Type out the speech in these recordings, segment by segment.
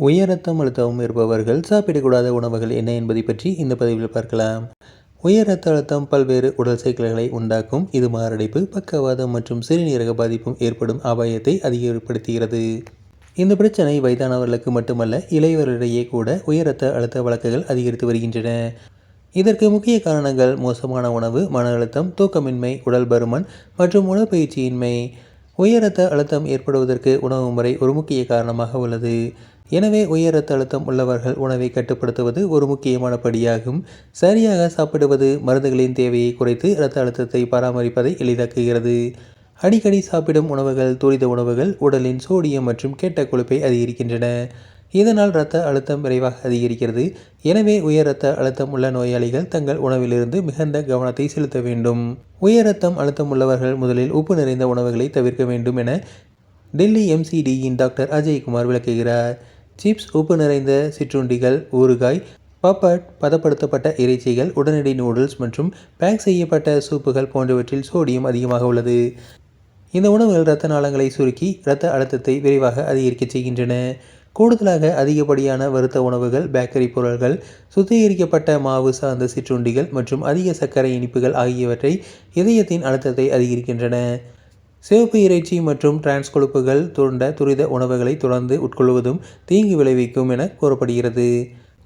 உயர் ரத்தம் அழுத்தம் இருப்பவர்கள் சாப்பிடக்கூடாத உணவுகள் என்ன என்பதை பற்றி இந்த பதிவில் பார்க்கலாம். உயர் ரத்த அழுத்தம் பல்வேறு உடல் சிக்கல்களை உண்டாக்கும். இது மாரடைப்பு, பக்கவாதம் மற்றும் சிறுநீரக பாதிப்பும் ஏற்படும் அபாயத்தை அதிகப்படுத்துகிறது. இந்த பிரச்சனை வயதானவர்களுக்கு மட்டுமல்ல, இளையவர்களிடையே கூட உயர் ரத்த அழுத்த வழக்குகள் அதிகரித்து வருகின்றன. இதற்கு முக்கிய காரணங்கள் மோசமான உணவு, மன அழுத்தம், தூக்கமின்மை, உடல் பருமன் மற்றும் உடற்பயிற்சியின்மை. உயர் ரத்த அழுத்தம் ஏற்படுவதற்கு உணவு முறை ஒரு முக்கிய காரணமாக உள்ளது. எனவே உயர் ரத்த அழுத்தம் உள்ளவர்கள் உணவை கட்டுப்படுத்துவது ஒரு முக்கியமான படியாகும். சரியாக சாப்பிடுவது மருந்துகளின் தேவையை குறைத்து இரத்த அழுத்தத்தை பராமரிப்பதை எளிதாக்குகிறது. அடிக்கடி சாப்பிடும் உணவுகள், துரித உணவுகள் உடலின் சோடியம் மற்றும் கெட்ட கொழுப்பை அதிகரிக்கின்றன. இதனால் இரத்த அழுத்தம் விரைவாக அதிகரிக்கிறது. எனவே உயர் இரத்த அழுத்தம் உள்ள நோயாளிகள் தங்கள் உணவிலிருந்து மிகுந்த கவனத்தை செலுத்த வேண்டும். உயர் ரத்தம் அழுத்தம் உள்ளவர்கள் முதலில் உப்பு நிறைந்த உணவுகளை தவிர்க்க வேண்டும் என டெல்லி MCDயின் டாக்டர் அஜய்குமார் விளக்குகிறார். சிப்ஸ், உப்பு நிறைந்த சிற்றுண்டிகள், ஊறுகாய், பப்பட், பதப்படுத்தப்பட்ட இறைச்சிகள், உடனடி நூடுல்ஸ் மற்றும் பேக் செய்யப்பட்ட சூப்புகள் போன்றவற்றில் சோடியம் அதிகமாக உள்ளது. இந்த உணவுகள் இரத்த நாளங்களை சுருக்கி இரத்த அழுத்தத்தை விரைவாக அதிகரிக்க செய்கின்றன. கூடுதலாக அதிகப்படியான வறுத்த உணவுகள், பேக்கரி பொருட்கள், சுத்திகரிக்கப்பட்ட மாவு சார்ந்த சிற்றுண்டிகள் மற்றும் அதிக சர்க்கரை இனிப்புகள் ஆகியவற்றை இதயத்தின் அழுத்தத்தை அதிகரிக்கின்றன. சிவப்பு இறைச்சி மற்றும் டிரான்ஸ் கொழுப்புகள் தூண்ட துரித உணவுகளை தொடர்ந்து உட்கொள்வதும் தீங்கு விளைவிக்கும் என கூறப்படுகிறது.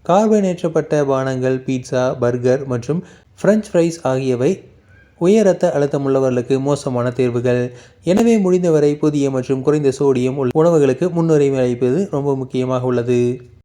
கார்பனேற்றப்பட்ட பானங்கள், பீட்சா, பர்கர் மற்றும் பிரெஞ்ச் ஃப்ரைஸ் ஆகியவை உயர் இரத்த அழுத்தமுள்ளவர்களுக்கு மோசமான தேர்வுகள். எனவே முடிந்தவரை புதிய மற்றும் குறைந்த சோடியம் உள்ள உணவுகளுக்கு முன்னுரிமை அளிப்பது ரொம்ப முக்கியமாக உள்ளது.